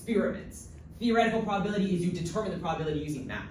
experiments. Theoretical probability is you determine the probability using math.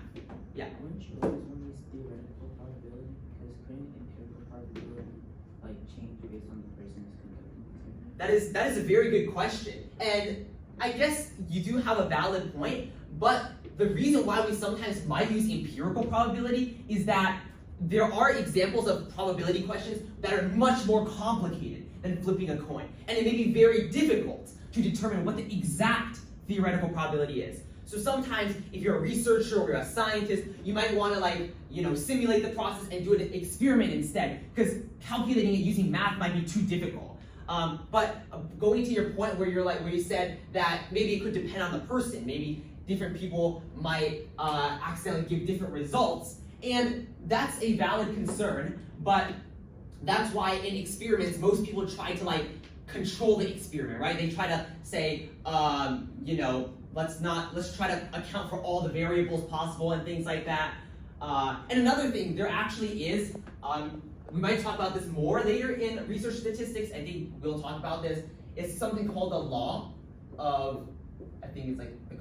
Yeah? Wouldn't you always want to use theoretical probability? Because couldn't empirical probability like change based on the person who's conducting the experiment? That is a very good question. And I guess you do have a valid point, but the reason why we sometimes might use empirical probability is that there are examples of probability questions that are much more complicated than flipping a coin. And it may be very difficult to determine what the exact theoretical probability is. So sometimes if you're a researcher or you're a scientist, you might want to simulate the process and do an experiment instead, because calculating it using math might be too difficult. But going to your point where you said that maybe it could depend on the person, maybe different people might accidentally give different results, and that's a valid concern. But that's why in experiments most people try to control the experiment, right? They try to say, let's try to account for all the variables possible and things like that. And another thing, there actually is, we might talk about this more later in research statistics. I think we'll talk about this. It's something called the law of,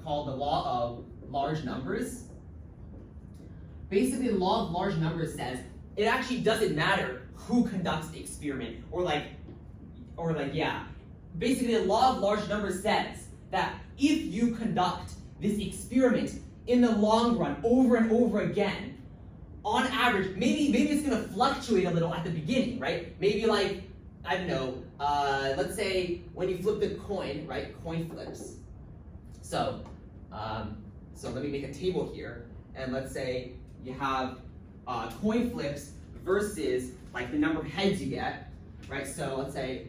called the law of large numbers. Basically, the law of large numbers says it actually doesn't matter who conducts the experiment, Basically, the law of large numbers says that if you conduct this experiment in the long run over and over again, on average, maybe it's going to fluctuate a little at the beginning, right? Maybe let's say when you flip the coin, right? Coin flips. So let me make a table here, and let's say you have coin flips versus the number of heads you get, right? So let's say